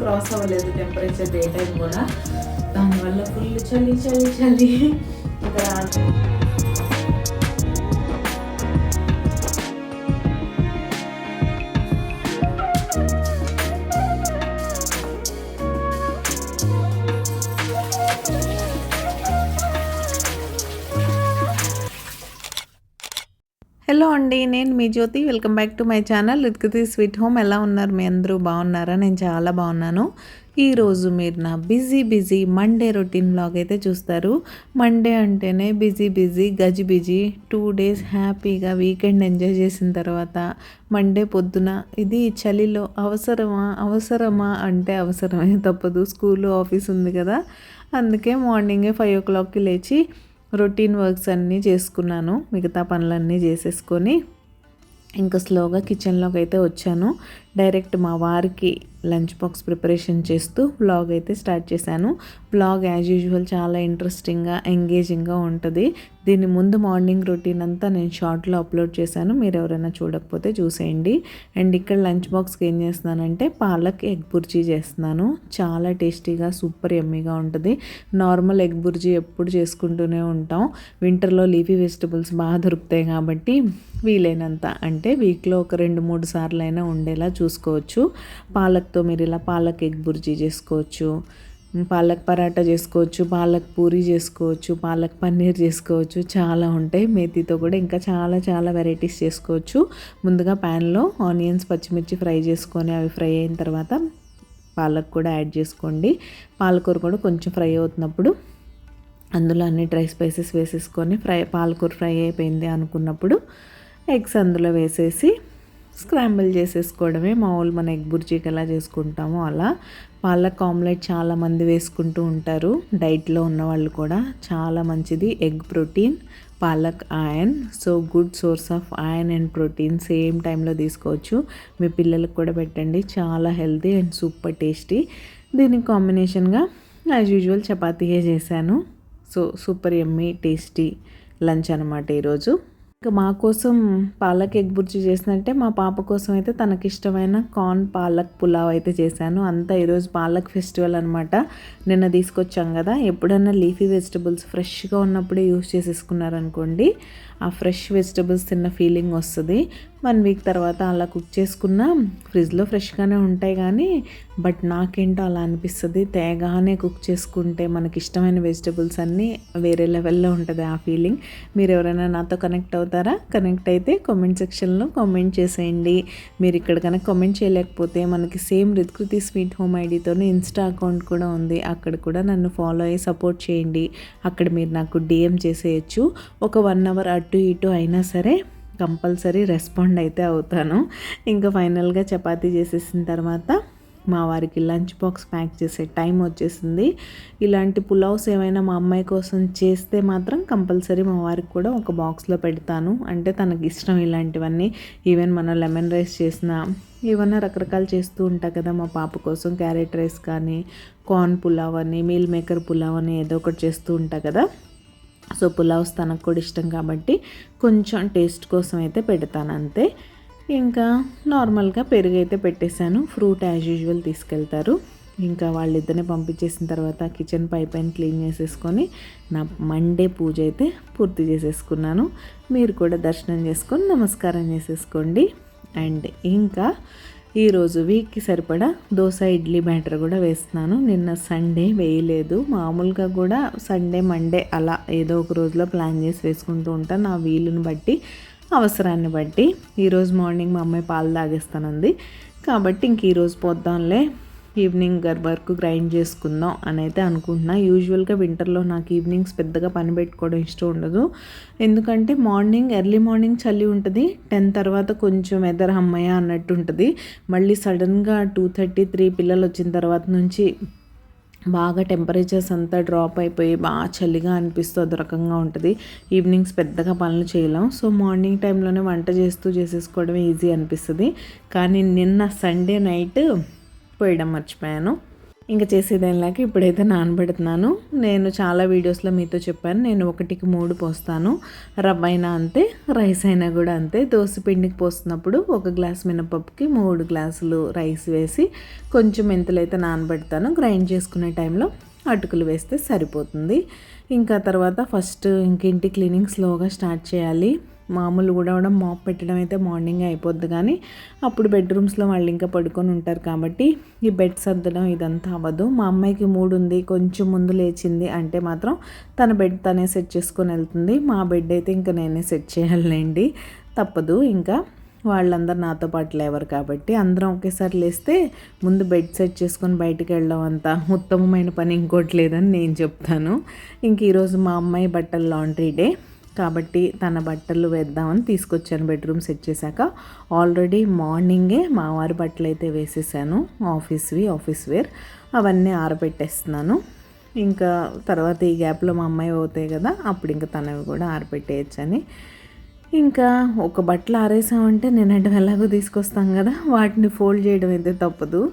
Cross అవ్వలేదు temperature day time కూడా, దానివల్ల ఫుల్ చలి చలి చలి. ఇక్కడ హలో అండి, నేను మీ Jyothi. Welcome back to my channel లిత్కతి స్వీట్ హోమ్. ఎలా ఉన్నారు మీ అందరూ? బాగున్నారా? నేను చాలా బాగున్నాను. ఈరోజు మీరు నా బిజీ మండే రొటీన్ వ్లాగ్ అయితే చూస్తారు. మండే అంటేనే బిజీ గజిబిజీ 2 days హ్యాపీగా వీకెండ్ ఎంజాయ్ చేసిన తర్వాత మండే పొద్దున ఇది చలిలో అవసరమా అంటే అవసరమే, తప్పదు. స్కూలు ఆఫీస్ ఉంది కదా, అందుకే మార్నింగే 5 o'clockకి లేచి రొటీన్ వర్క్స్ అన్నీ చేసుకున్నాను. మిగతా పనులన్నీ చేసేసుకొని ఇంకా స్లోగా కిచెన్లోకి అయితే వచ్చాను. డైరెక్ట్ మా వారికి లంచ్ బాక్స్ ప్రిపరేషన్ చేస్తూ వ్లాగ్ అయితే స్టార్ట్ చేశాను. వ్లాగ్ యాజ్ యూజువల్ చాలా ఇంట్రెస్టింగ్గా ఎంగేజింగ్గా ఉంటుంది. దీని ముందు మార్నింగ్ రొటీన్ అంతా నేను షార్ట్లో అప్లోడ్ చేశాను, మీరు ఎవరైనా చూడకపోతే చూసేయండి. అండ్ ఇక్కడ లంచ్ బాక్స్కి ఏం చేస్తున్నానంటే పాలక్ ఎగ్ బుర్జీ చేస్తున్నాను. చాలా టేస్టీగా సూపర్ యమ్మీగా ఉంటుంది. నార్మల్ ఎగ్ బుర్జీ ఎప్పుడు చేసుకుంటూనే ఉంటాం. వింటర్లో లీఫీ వెజిటబుల్స్ బాగా దొరుకుతాయి కాబట్టి వీలైనంత అంటే వీక్లో ఒక 2-3 సార్లు అయినా ఉండేలా చూసుకోవచ్చు. పాలక్తో మీరు ఇలా పాలక్ ఎగ్ బుర్జీ చేసుకోవచ్చు, పాలక్ పరాటా చేసుకోవచ్చు, పాలక్ పూరీ చేసుకోవచ్చు, పాలక్ పన్నీర్ చేసుకోవచ్చు. చాలా ఉంటాయి. మేతితో కూడా ఇంకా చాలా వెరైటీస్ చేసుకోవచ్చు. ముందుగా ప్యాన్లో ఆనియన్స్ పచ్చిమిర్చి ఫ్రై చేసుకొని అవి ఫ్రై అయిన తర్వాత పాలక్ కూడా యాడ్ చేసుకోండి. పాలకూర కూడా కొంచెం ఫ్రై అవుతున్నప్పుడు అందులో అన్ని డ్రై స్పైసెస్ వేసేసుకొని పాలకూర ఫ్రై అయిపోయింది అనుకున్నప్పుడు ఎగ్స్ అందులో వేసేసి స్క్రాంబుల్ చేసేసుకోవడమే. మామూలు మన ఎగ్ బుర్జీకి ఎలా చేసుకుంటామో అలా. పాలక్ ఆమ్లెట్ చాలామంది వేసుకుంటూ ఉంటారు, డైట్లో ఉన్నవాళ్ళు కూడా. చాలా మంచిది. Egg protein, palak iron, so good source of iron and protein same టైంలో తీసుకోవచ్చు. మీ పిల్లలకు కూడా పెట్టండి, చాలా హెల్తీ అండ్ సూపర్ టేస్టీ. దీనికి కాంబినేషన్గా యాజ్ యూజువల్ చపాతీయే చేశాను. So super yummy tasty lunch అనమాట ఈరోజు. ఇంకా మా కోసం పాలక్ ఎగ్ బుర్జీ చేసినట్టే మా పాప కోసం అయితే తనకిష్టమైన కార్న్ పాలక్ పులావ్ అయితే చేశాను. అంతా ఈరోజు పాలక్ ఫెస్టివల్ అనమాట. నిన్న తీసుకొచ్చాం కదా, ఎప్పుడన్నా లీఫీ వెజిటబుల్స్ ఫ్రెష్గా ఉన్నప్పుడే యూస్ చేసేసుకున్నారనుకోండి, ఆ ఫ్రెష్ వెజిటబుల్స్ తిన్న ఫీలింగ్ వస్తుంది. 1 week తర్వాత అలా కుక్ చేసుకున్న ఫ్రిడ్జ్లో ఫ్రెష్గానే ఉంటాయి కానీ బట్ నాకేంటో అలా అనిపిస్తుంది, తేగానే కుక్ చేసుకుంటే మనకి ఇష్టమైన వెజిటబుల్స్ అన్నీ వేరే లెవెల్లో ఉంటుంది ఆ ఫీలింగ్. మీరు ఎవరైనా నాతో కనెక్ట్ అవుతారా? కనెక్ట్ అయితే కామెంట్ సెక్షన్లో కామెంట్ చేసేయండి. మీరు ఇక్కడ కనుక కామెంట్ చేయలేకపోతే మనకి సేమ్ రిత్కృతి స్వీట్ హోమ్ ఐడితోనే ఇన్స్టా అకౌంట్ కూడా ఉంది, అక్కడ కూడా నన్ను ఫాలో అయ్యి సపోర్ట్ చేయండి. అక్కడ మీరు నాకు DM చేసేయచ్చు. ఒక 1 hour అటు ఇటు అయినా సరే కంపల్సరీ రెస్పాండ్ అయితే అవుతాను. ఇంకా ఫైనల్గా చపాతీ చేసేసిన తర్వాత మా వారికి లంచ్ బాక్స్ ప్యాక్ చేసే టైం వచ్చేసింది. ఇలాంటి పులావ్స్ ఏమైనా మా అమ్మాయి కోసం చేస్తే మాత్రం కంపల్సరీ మా వారికి కూడా ఒక బాక్స్లో పెడతాను. అంటే తనకి ఇష్టం ఇలాంటివన్నీ. ఈవెన్ మనం లెమన్ రైస్ చేసినా ఏమన్నా రకరకాలు చేస్తూ ఉంటా కదా మా పాప కోసం. క్యారెట్ రైస్ కానీ, కార్న్ పులావ్ అని, మీల్ మేకర్ పులావ్ అని ఏదో ఒకటి చేస్తూ ఉంటా కదా. సో పులావ్స్ తనకు కూడా ఇష్టం కాబట్టి కొంచెం టేస్ట్ కోసం అయితే పెడతాను అంతే. ఇంకా నార్మల్గా పెరుగు అయితే పెట్టేశాను. ఫ్రూట్ యాజ్ యూజువల్ తీసుకెళ్తారు. ఇంకా వాళ్ళిద్దరిని పంపించేసిన తర్వాత కిచెన్ పైన క్లీన్ చేసేసుకొని నా మండే పూజ అయితే పూర్తి చేసేసుకున్నాను. మీరు కూడా దర్శనం చేసుకొని నమస్కారం చేసేసుకోండి. అండ్ ఇంకా ఈరోజు వీక్కి సరిపడా దోశ ఇడ్లీ బ్యాటర్ కూడా వేస్తున్నాను. నిన్న సండే వేయలేదు. మామూలుగా కూడా సండే మండే అలా ఏదో ఒక రోజులో ప్లాన్ చేసి వేసుకుంటూ ఉంటాను, నా వీలుని బట్టి అవసరాన్ని బట్టి. ఈరోజు మార్నింగ్ మా అమ్మాయి పాలు తాగేస్తానంది కాబట్టి ఇంక ఈరోజు పోద్దాంలే ఈవినింగ్ వరకు గ్రైండ్ చేసుకుందాం అని అయితే అనుకుంటున్నా. యూజువల్గా వింటర్లో నాకు ఈవినింగ్స్ పెద్దగా పని పెట్టుకోవడం ఇష్టం ఉండదు. ఎందుకంటే ఎర్లీ మార్నింగ్ చలి ఉంటుంది, 10 తర్వాత కొంచెం వెదర్ అమ్మయ్య అన్నట్టు ఉంటుంది. మళ్ళీ సడన్గా 2:30-3 పిల్లలు వచ్చిన తర్వాత నుంచి బాగా టెంపరేచర్స్ అంతా డ్రాప్ అయిపోయి బాగా చలిగా అనిపిస్తుంది, ఒక రకంగా ఉంటుంది. ఈవినింగ్స్ పెద్దగా పనులు చేయలేం. సో మార్నింగ్ టైంలోనే వంట చేసేసుకోవడం ఈజీ అనిపిస్తుంది. కానీ నిన్న సండే నైట్ పోయడం మర్చిపోయాను. ఇంకా చేసేదేలాగా ఇప్పుడైతే నానబెడుతున్నాను. నేను చాలా వీడియోస్లో మీతో చెప్పాను, నేను 1కి 3 పోస్తాను. రవ్వ అయినా అంతే, రైస్ అయినా కూడా అంతే. దోసపిండికి పోస్తున్నప్పుడు 1 గ్లాస్ మినపప్పుకి 3 గ్లాసులు రైస్ వేసి కొంచెం మెంతులు అయితే నానబెడతాను. గ్రైండ్ చేసుకునే టైంలో అటుకులు వేస్తే సరిపోతుంది. ఇంకా తర్వాత ఫస్ట్ ఇంటి క్లీనింగ్ స్లోగా స్టార్ట్ చేయాలి. మామూలు కూడా మాప్ పెట్టడం అయితే మార్నింగే అయిపోద్ది, కానీ అప్పుడు బెడ్రూమ్స్లో వాళ్ళు ఇంకా పడుకొని ఉంటారు కాబట్టి ఈ బెడ్ సర్దడం ఇదంతా అవ్వదు. మా అమ్మాయికి 3 ఉంది, కొంచెం ముందు లేచింది అంటే మాత్రం తన బెడ్ తనే సెట్ చేసుకొని వెళ్తుంది. మా బెడ్ అయితే ఇంకా నేనే సెట్ చేయాలండి, తప్పదు. ఇంకా వాళ్ళందరూ నాతో పాటు లేవరు కాబట్టి అందరం ఒకేసారి లేస్తే ముందు బెడ్ సెట్ చేసుకొని బయటికి వెళ్ళడం అంత ఉత్తమమైన పని ఇంకోటి లేదని నేను చెప్తాను. ఇంక ఈరోజు మా అమ్మాయి బట్టల లాండ్రీ డే కాబట్టి తన బట్టలు వేద్దామని తీసుకొచ్చాను. బెడ్రూమ్ సెట్ చేశాక ఆల్రెడీ మార్నింగే మా వారి బట్టలు అయితే వేసేసాను, ఆఫీస్ వేర్ అవన్నీ ఆరబెట్టేస్తున్నాను. ఇంకా తర్వాత ఈ గ్యాప్లో మా అమ్మాయి పోతాయి కదా, అప్పుడు ఇంకా తనవి కూడా ఆరబెట్టేయచ్చని. ఇంకా ఒక బట్టలు ఆరేసామంటే నేను ఎలాగో తీసుకొస్తాం కదా, వాటిని ఫోల్డ్ చేయడం అయితే తప్పదు.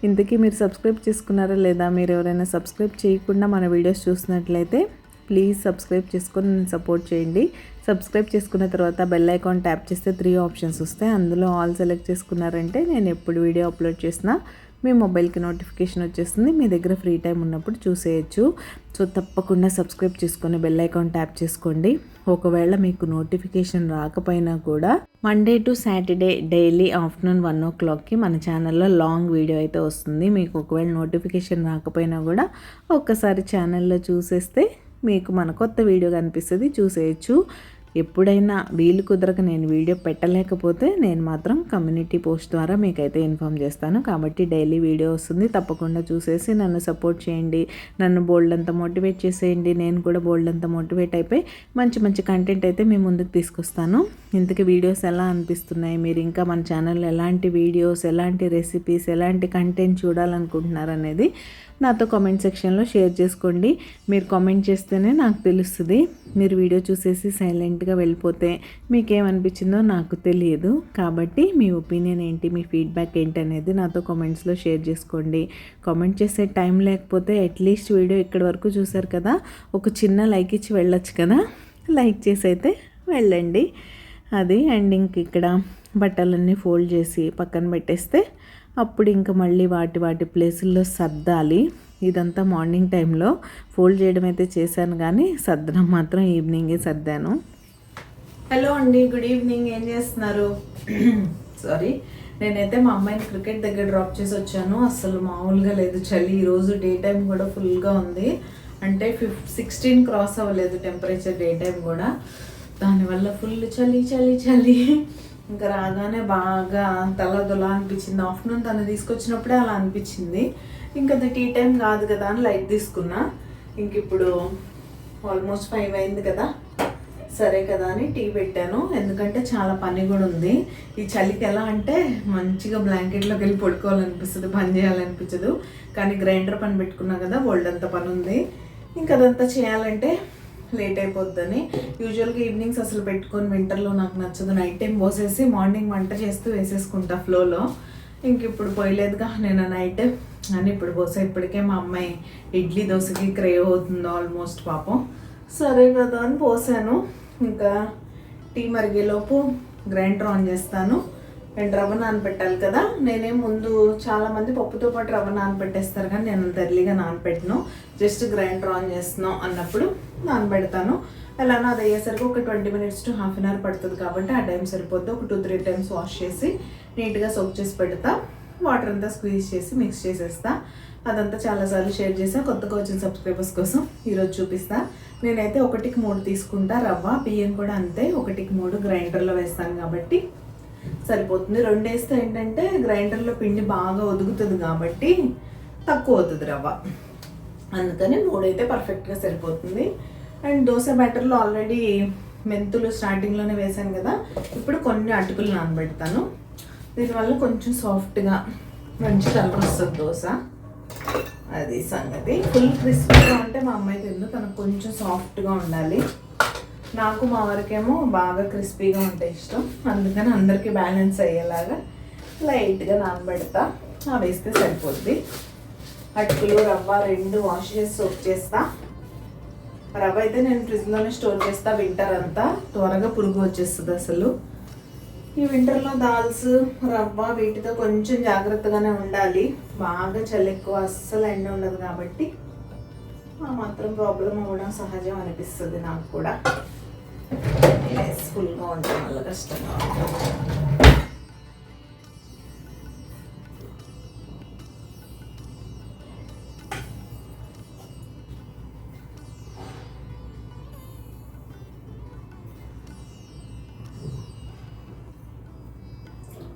ఇంతకీ మీరు సబ్స్క్రైబ్ చేసుకున్నారా లేదా? మీరు ఎవరైనా సబ్స్క్రైబ్ చేయకుండా మన వీడియోస్ చూసినట్లయితే ప్లీజ్ సబ్స్క్రైబ్ చేసుకొని నేను సపోర్ట్ చేయండి. సబ్స్క్రైబ్ చేసుకున్న తర్వాత బెల్ ఐకాన్ ట్యాప్ చేస్తే 3 ఆప్షన్స్ వస్తాయి. అందులో ఆల్ సెలెక్ట్ చేసుకున్నారంటే నేను ఎప్పుడు వీడియో అప్లోడ్ చేసినా మీ మొబైల్కి నోటిఫికేషన్ వచ్చేస్తుంది. మీ దగ్గర ఫ్రీ టైం ఉన్నప్పుడు చూసేయచ్చు. సో తప్పకుండా సబ్స్క్రైబ్ చేసుకొని బెల్ ఐకాన్ ట్యాప్ చేసుకోండి. ఒకవేళ మీకు నోటిఫికేషన్ రాకపోయినా కూడా Monday to Saturday daily afternoon 1 o'clockకి మన ఛానల్లో లాంగ్ వీడియో అయితే వస్తుంది. మీకు ఒకవేళ నోటిఫికేషన్ రాకపోయినా కూడా ఒక్కసారి ఛానల్లో చూసేస్తే మీకు మన కొత్త వీడియో కనిపిస్తుంది, చూసేయచ్చు. ఎప్పుడైనా వీలు కుదరక నేను వీడియో పెట్టలేకపోతే నేను మాత్రం కమ్యూనిటీ పోస్ట్ ద్వారా మీకైతే ఇన్ఫామ్ చేస్తాను. కాబట్టి డైలీ వీడియో వస్తుంది, తప్పకుండా చూసేసి నన్ను సపోర్ట్ చేయండి, నన్ను బోల్డ్ అంతా మోటివేట్ చేసేయండి. నేను కూడా బోల్డ్ అంతా మోటివేట్ అయిపోయి మంచి కంటెంట్ అయితే మీ ముందుకు తీసుకొస్తాను. ఇంతకీ వీడియోస్ ఎలా అనిపిస్తున్నాయి, మీరు ఇంకా మన ఛానల్లో ఎలాంటి వీడియోస్, ఎలాంటి రెసిపీస్, ఎలాంటి కంటెంట్ చూడాలనుకుంటున్నారు అనేది నాతో కామెంట్ సెక్షన్లో షేర్ చేసుకోండి. మీరు కామెంట్ చేస్తేనే నాకు తెలుస్తుంది. మీరు వీడియో చూసేసి సైలెంట్గా వెళ్ళిపోతే మీకేమనిపించిందో నాకు తెలియదు. కాబట్టి మీ ఒపీనియన్ ఏంటి, మీ ఫీడ్బ్యాక్ ఏంటి అనేది నాతో కామెంట్స్లో షేర్ చేసుకోండి. కామెంట్ చేసే టైం లేకపోతే అట్లీస్ట్ వీడియో ఇక్కడి వరకు చూసారు కదా, ఒక చిన్న లైక్ ఇచ్చి వెళ్ళొచ్చు కదా. లైక్ చేసి అయితే వెళ్ళండి. అది అండ్ ఇంక ఇక్కడ బట్టలన్నీ ఫోల్డ్ చేసి పక్కన పెట్టేస్తే అప్పుడు ఇంకా మళ్ళీ వాటి ప్లేసుల్లో సర్దాలి. ఇదంతా మార్నింగ్ టైంలో ఫోల్డ్ చేయడం అయితే చేశాను, కానీ సర్దడం మాత్రం ఈవినింగే సర్దాను. హలో అండి, గుడ్ ఈవినింగ్. ఏం చేస్తున్నారు? సారీ, నేనైతే మా అమ్మాయిని క్రికెట్ దగ్గర డ్రాప్ చేసి వచ్చాను. అసలు మామూలుగా లేదు చలి. ఈరోజు డే టైం కూడా ఫుల్గా ఉంది, అంటే 16 క్రాస్ అవ్వలేదు టెంపరేచర్ డే టైం కూడా. దానివల్ల ఫుల్ చలి. ఇంకా రాగానే బాగా తలదొల అనిపించింది. ఆఫ్టర్నూన్ తను తీసుకొచ్చినప్పుడే అలా అనిపించింది. ఇంకా అది టీ టైం కాదు కదా అని లైట్ తీసుకున్నా. ఇంక ఇప్పుడు ఆల్మోస్ట్ 5 అయింది కదా, సరే కదా అని టీ పెట్టాను. ఎందుకంటే చాలా పని కూడా ఉంది. ఈ చలికి ఎలా అంటే మంచిగా బ్లాంకెట్లోకి వెళ్ళి పడుకోవాలనిపిస్తుంది, పని చేయాలనిపించదు. కానీ గ్రైండర్ పని పెట్టుకున్నా కదా, బోల్డంత పని ఉంది. ఇంకా అదంతా చేయాలంటే లేట్ అయిపోద్దని యూజువల్గా ఈవినింగ్స్ అసలు పెట్టుకొని వింటర్లో నాకు నచ్చదు. నైట్ టైం పోసేసి మార్నింగ్ వంట చేస్తూ వేసేసుకుంటా ఫ్లోలో. ఇంక ఇప్పుడు పోయలేదుగా నేను నైట్ అని ఇప్పుడు పోసా. ఇప్పటికే మా అమ్మాయి ఇడ్లీ దోశకి క్రేవ్ అవుతుంది ఆల్మోస్ట్ పాపం. సరే కదా అని పోసాను. ఇంకా టీ మరిగేలోపు గ్రైండర్ ఆన్ చేస్తాను. అండ్ రవ్వ నానపెట్టాలి కదా. నేనేం ముందు చాలామంది పప్పుతో పాటు రవ్వ నానపెట్టేస్తారు, కానీ నేను అంత ఎర్లీగా నానపెట్టను. జస్ట్ గ్రైండర్ ఆన్ చేస్తున్నాం అన్నప్పుడు నానబెడతాను. ఎలానో అది అయ్యేసరికి ఒక 20 minutes to ½ hour పడుతుంది కాబట్టి ఆ టైం సరిపోద్ది. ఒక 2-3 times వాష్ చేసి నీట్గా సోక్ చేసి పెడతా. వాటర్ అంతా స్క్వీజ్ చేసి మిక్స్ చేసేస్తా. అదంతా చాలాసార్లు షేర్ చేసా. కొత్తగా వచ్చిన సబ్స్క్రైబర్స్ కోసం ఈరోజు చూపిస్తా. నేనైతే 1కి 3 తీసుకుంటా రవ్వ. బియ్యం కూడా అంతే 1కి 3 గ్రైండర్లో వేస్తాను కాబట్టి సరిపోతుంది. 2 వేస్తే ఏంటంటే గ్రైండర్లో పిండి బాగా ఒదుగుతుంది కాబట్టి తక్కువ అవుతుంది రవ్వ. అందుకని 3 అయితే పర్ఫెక్ట్గా సరిపోతుంది. అండ్ దోశ బ్యాటర్లో ఆల్రెడీ మెంతులు స్టార్టింగ్లోనే వేసాను కదా, ఇప్పుడు కొన్ని అటుకులు నానబెడతాను. దీనివల్ల కొంచెం సాఫ్ట్గా మంచి కలర్ వస్తుంది దోశ. అది సంగతి. ఫుల్ క్రిస్పీగా ఉంటే మా అమ్మాయి తిందు, తనకు కొంచెం సాఫ్ట్గా ఉండాలి. నాకు మా వరకేమో బాగా క్రిస్పీగా ఉంటే ఇష్టం. అందుకని అందరికీ బ్యాలెన్స్ అయ్యేలాగా లైట్గా నానబెడతా. వేస్తే సరిపోద్ది. అటుకులు రవ్వ 2 వాష్ చేసి సోక్ చేస్తా. రవ్వ అయితే నేను ఫ్రిడ్జ్లోనే స్టోర్ చేస్తా వింటర్ అంతా, త్వరగా పురుగు వచ్చేస్తుంది అసలు. ఈ వింటర్లో దాల్స్ రవ్వ వీటితో కొంచెం జాగ్రత్తగానే ఉండాలి. బాగా చలి ఎక్కువ, అస్సలు ఎండ ఉండదు కాబట్టి ఆ మాత్రం ప్రాబ్లం అవ్వడం సహజం అనిపిస్తుంది నాకు కూడా. ఫుల్గా ఉండడం వల్ల కష్టంగా ఉంటుంది.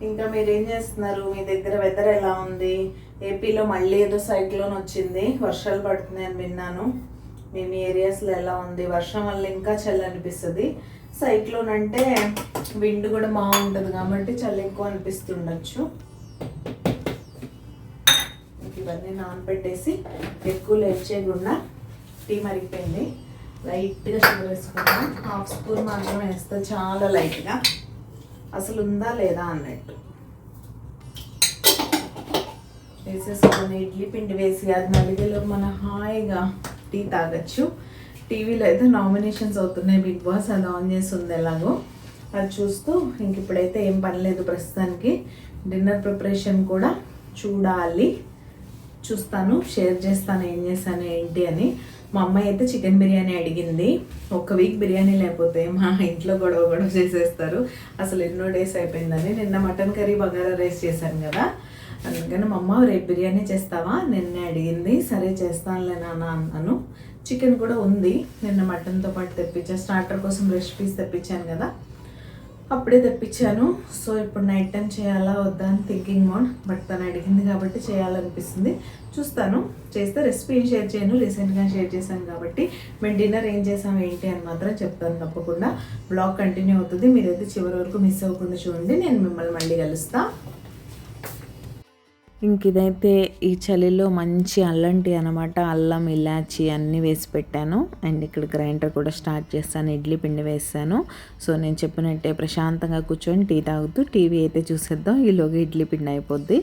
ఇంకా మీరేం చేస్తున్నారు? మీ దగ్గర వెదర్ ఎలా ఉంది? ఏపీలో మళ్ళీ ఏదో సైక్లోన్ వచ్చింది, వర్షాలు పడుతున్నాయని విన్నాను. మీ ఏరియాస్లో ఎలా ఉంది? వర్షం వల్ల ఇంకా చలి అనిపిస్తుంది. సైక్లోన్ అంటే విండ్ కూడా బాగుంటుంది కాబట్టి చలి ఎక్కువ అనిపిస్తుండొచ్చు. ఇవన్నీ నానబెట్టేసి ఎక్కువ లేట్ చేయకుండా, టీ మరిగిపోయింది, లైట్గా షుగర్ వేసుకున్నాను. 1/2 స్పూన్ మాత్రమే వేస్తా, చాలా లైట్గా, అసలు ఉందా లేదా అన్నట్టు వేసేసుకొని ఇడ్లీ పిండి వేసి అది నలిగేలో మనం హాయిగా టీ తాగొచ్చు. టీవీలో అయితే నామినేషన్స్ అవుతున్నాయి బిగ్ బాస్, అది ఆన్ చేసి ఉంది ఎలాగో, అది చూస్తూ ఇంక ఇప్పుడైతే ఏం పని లేదు ప్రస్తుతానికి. డిన్నర్ ప్రిపరేషన్ కూడా చూస్తాను, షేర్ చేస్తాను ఏం చేస్తాను ఏంటి అని. మా అమ్మాయి అయితే చికెన్ బిర్యానీ అడిగింది. 1 వీక్ బిర్యానీ లేకపోతే మా ఇంట్లో గొడవ చేసేస్తారు. అసలు ఎన్నో డేస్ అయిపోయిందని. నిన్న మటన్ కర్రీ బగారా రైస్ చేశాను కదా, అందుకని మా అమ్మ రేపు బిర్యానీ చేస్తావా నిన్నే అడిగింది. సరే చేస్తానులే నాన్న అన్నాను. చికెన్ కూడా ఉంది, నిన్న మటన్తో పాటు తెప్పించాను. స్టార్టర్ కోసం రెసిపీస్ తెప్పించాను కదా, అప్పుడే తెప్పించాను. సో ఇప్పుడు నైట్ టైం చేయాలా వద్దా అని థింకింగ్ మోడ్. బట్ తను అడిగింది కాబట్టి చేయాలనిపిస్తుంది. చూస్తాను, చేస్తే రెసిపీ ఏం షేర్ చేయను, రీసెంట్గా షేర్ చేశాను కాబట్టి. మేము డిన్నర్ ఏం చేసాం ఏంటి అని మాత్రం చెప్తాను తప్పకుండా. బ్లాగ్ కంటిన్యూ అవుతుంది, మీరైతే చివరి వరకు మిస్ అవ్వకుండా చూడండి. నేను మిమ్మల్ని మళ్ళీ కలుస్తాను. ఇంక ఇదైతే ఈ చలిలో మంచి అల్లం టీ అనమాట. అల్లం ఇలాచి అన్నీ వేసి పెట్టాను. అండ్ ఇక్కడ గ్రైండర్ కూడా స్టార్ట్ చేస్తాను, ఇడ్లీ పిండి వేసాను. సో నేను చెప్పినట్టే ప్రశాంతంగా కూర్చొని టీ తాగుతూ టీవీ అయితే చూసేద్దాం, ఈలోగా ఇడ్లీ పిండి అయిపోద్ది.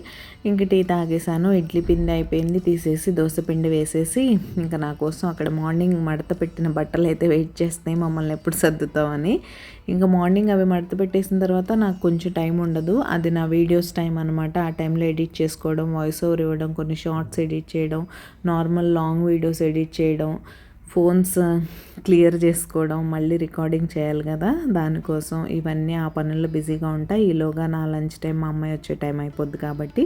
ఇంక టీ తాగేసాను, ఇడ్లీ పిండి అయిపోయింది, తీసేసి దోశ పిండి వేసేసి ఇంకా నా కోసం అక్కడ మార్నింగ్ మడత పెట్టిన బట్టలు అయితే వెయిట్ చేస్తున్నాయి, మమ్మల్ని ఎప్పుడు సర్దుతామని. ఇంకా మార్నింగ్ అవి మడత పెట్టేసిన తర్వాత నాకు కొంచెం టైం ఉండదు, అది నా వీడియోస్ టైం అనమాట. ఆ టైంలో ఎడిట్ చేసుకోవడం, వాయిస్ ఓవర్ ఇవ్వడం, కొన్ని షార్ట్స్ ఎడిట్ చేయడం, నార్మల్ లాంగ్ వీడియోస్ ఎడిట్ చేయడం, ఫోన్స్ క్లియర్ చేసుకోవడం, మళ్ళీ రికార్డింగ్ చేయాలి కదా, దానికోసం ఇవన్నీ ఆ పనుల్లో బిజీగా ఉంటాయి. ఈలోగా నా లంచ్ టైం మా అమ్మాయి వచ్చే టైం అయిపోద్ది కాబట్టి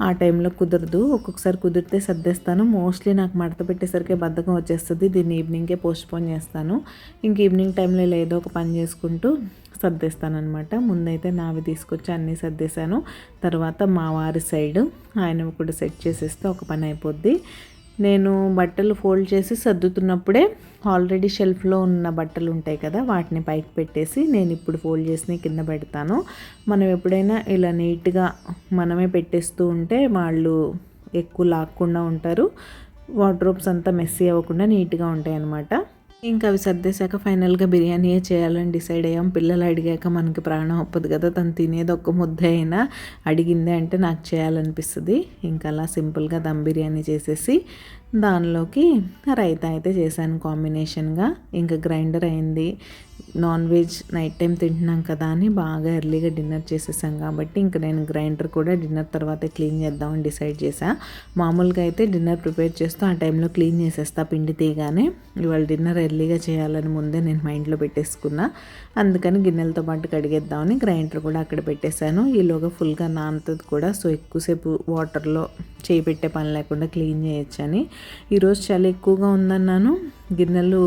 ఆ టైంలో కుదరదు. ఒక్కొక్కసారి కుదిరితే సర్దేస్తాను. మోస్ట్లీ నాకు మడత పెట్టేసరికి బద్ధకం వచ్చేస్తుంది, దీన్ని ఈవినింగ్కే పోస్ట్పోన్ చేస్తాను. ఇంక ఈవినింగ్ టైంలో ఏదో ఒక పని చేసుకుంటూ సర్దేస్తానమాట. ముందైతే నావి తీసుకొచ్చి అన్నీ సర్దేశాను. తర్వాత మా వారి సైడ్ ఆయన కూడా సెట్ చేసేస్తే ఒక పని అయిపోద్ది. నేను బట్టలు ఫోల్డ్ చేసి సర్దుతున్నప్పుడే ఆల్రెడీ షెల్ఫ్లో ఉన్న బట్టలు ఉంటాయి కదా, వాటిని పైకి పెట్టేసి నేను ఇప్పుడు ఫోల్డ్ చేసి కింద పెడతాను. మనం ఎప్పుడైనా ఇలా నీట్గా మనమే పెట్టేస్తూ ఉంటే వాళ్ళు ఎక్కువ లాక్కుండా ఉంటారు, వార్డ్రోబ్స్ అంతా మెస్సీ అవ్వకుండా నీట్గా ఉంటాయి అన్నమాట. ఇంకా అవి సర్దేశాక ఫైనల్గా బిర్యానీయే చేయాలని డిసైడ్ అయ్యాం. పిల్లలు అడిగాక మనకి ప్రాణం ఒప్పదు కదా, తను తినేది ఒక్క ముద్ద అయినా అడిగిందే అంటే నాకు చేయాలనిపిస్తుంది. ఇంకా అలా సింపుల్గా దమ్ బిర్యానీ చేసేసి దానిలోకి రైతా అయితే చేశాను కాంబినేషన్గా. ఇంకా గ్రైండర్ అయింది, నాన్ వెజ్ నైట్ టైం తింటున్నాం కదా అని బాగా ఎర్లీగా డిన్నర్ చేసేసాం కాబట్టి ఇంకా నేను గ్రైండర్ కూడా డిన్నర్ తర్వాత క్లీన్ చేద్దామని డిసైడ్ చేశాను. మామూలుగా అయితే డిన్నర్ ప్రిపేర్ చేస్తూ ఆ టైంలో క్లీన్ చేసేస్తా పిండి తీయగానే. ఇవాళ డిన్నర్ ఎర్లీగా చేయాలని ముందే నేను మైండ్లో పెట్టేసుకున్నా, అందుకని గిన్నెలతో పాటు కడిగేద్దామని గ్రైండర్ కూడా అక్కడ పెట్టేశాను. ఈలోగా ఫుల్గా నానుతుంది కూడా, సో ఎక్కువసేపు వాటర్లో చేయి పెట్టే పని లేకుండా క్లీన్ చేయొచ్చని. ఈరోజు చలి ఎక్కువగా ఉందన్నాను, గిన్నెలు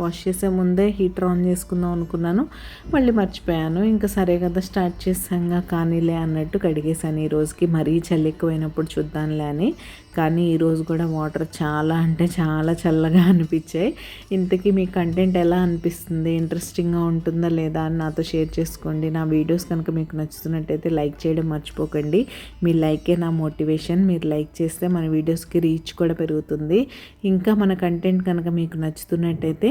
వాష్ చేసే ముందే హీటర్ ఆన్ చేసుకుందాం అనుకున్నాను, మళ్ళీ మర్చిపోయాను. ఇంకా సరే కదా స్టార్ట్ చేసాంగా కానీలే అన్నట్టు కడిగేసాను. ఈ రోజుకి మరీ చలి ఎక్కువైనప్పుడు చూద్దాంలే అని. కానీ ఈరోజు కూడా వాటర్ చాలా అంటే చాలా చల్లగా అనిపించాయి. ఇంతకీ మీ కంటెంట్ ఎలా అనిపిస్తుంది, ఇంట్రెస్టింగ్గా ఉంటుందా లేదా అని నాతో షేర్ చేసుకోండి. నా వీడియోస్ కనుక మీకు నచ్చుతున్నట్టయితే లైక్ చేయడం మర్చిపోకండి. మీ లైకే నా మోటివేషన్. మీరు లైక్ చేస్తే మన వీడియోస్కి రీచ్ కూడా పెరుగుతుంది. ఇంకా మన కంటెంట్ కనుక మీకు నచ్చుతున్నట్టయితే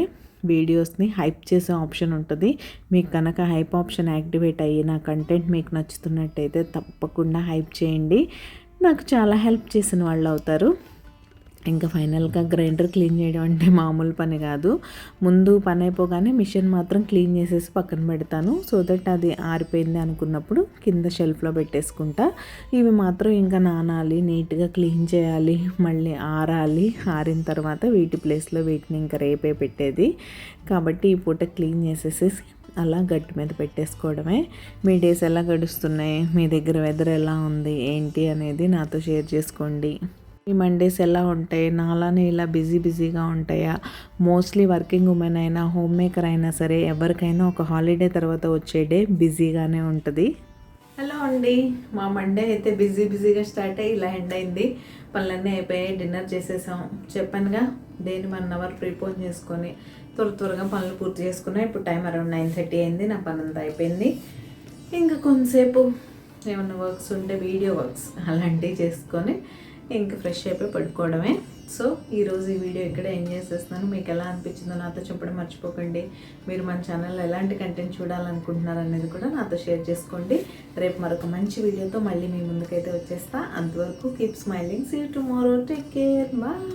వీడియోస్ని హైప్ చేసే ఆప్షన్ ఉంటుంది. మీకు కనుక హైప్ ఆప్షన్ యాక్టివేట్ అయ్యి నా కంటెంట్ మీకు నచ్చుతున్నట్టయితే తప్పకుండా హైప్ చేయండి. నాకు చాలా హెల్ప్ చేసిన వాళ్ళు అవుతారు. ఇంకా ఫైనల్గా గ్రైండర్ క్లీన్ చేయడం అంటే మామూలు పని కాదు. ముందు పని అయిపోగానే మిషన్ మాత్రం క్లీన్ చేసేసి పక్కన పెడతాను. సో దట్ అది ఆరిపోయింది అనుకున్నప్పుడు కింద షెల్ఫ్లో పెట్టేసుకుంటా. ఇవి మాత్రం ఇంకా నానాలి, నీట్గా క్లీన్ చేయాలి, మళ్ళీ ఆరాలి. ఆరిన తర్వాత వీటి ప్లేస్లో వీటిని ఇంకా రేపే పెట్టేది. కాబట్టి ఈ పూట క్లీన్ చేసేసి అలా గట్టి మీద పెట్టేసుకోవడమే. మీ డేస్ ఎలా గడుస్తున్నాయి, మీ దగ్గర వెదర్ ఎలా ఉంది ఏంటి అనేది నాతో షేర్ చేసుకోండి. ఈ మండేస్ ఎలా ఉంటాయి, నాలానే ఇలా బిజీగా ఉంటాయా? మోస్ట్లీ వర్కింగ్ ఉమెన్ అయినా హోమ్ మేకర్ అయినా సరే ఎవరికైనా ఒక హాలిడే తర్వాత వచ్చే డే బిజీగానే ఉంటుంది. హలో అండి, మా మండే అయితే బిజీగా స్టార్ట్ అయ్యి ఇలా ఎండ్ అయింది. పనులన్నీ అయిపోయాయి, డిన్నర్ చేసేసాం. చెప్పానుగా డేని 1 అవర్ ప్రీపోన్ చేసుకొని త్వరగా పనులు పూర్తి చేసుకున్నా. ఇప్పుడు టైం అరౌండ్ 9:30 అయింది. నా పని అంతా అయిపోయింది. ఇంకా కొంతసేపు ఏమన్నా వర్క్స్ ఉంటే వీడియో వర్క్స్ అలాంటివి చేసుకొని ఇంకా ఫ్రెష్ అయిపోయి పడుకోవడమే. సో ఈరోజు ఈ వీడియో ఇక్కడ ఎండ్ చేసేస్తున్నాను. మీకు ఎలా అనిపించిందో నాతో చెప్పడం మర్చిపోకండి. మీరు మన ఛానల్లో ఎలాంటి కంటెంట్ చూడాలనుకుంటున్నారు అనేది కూడా నాతో షేర్ చేసుకోండి. రేపు మరొక మంచి వీడియోతో మళ్ళీ మీ ముందుకైతే వచ్చేస్తా. అంతవరకు keep smiling. See you tomorrow. Take care. Bye.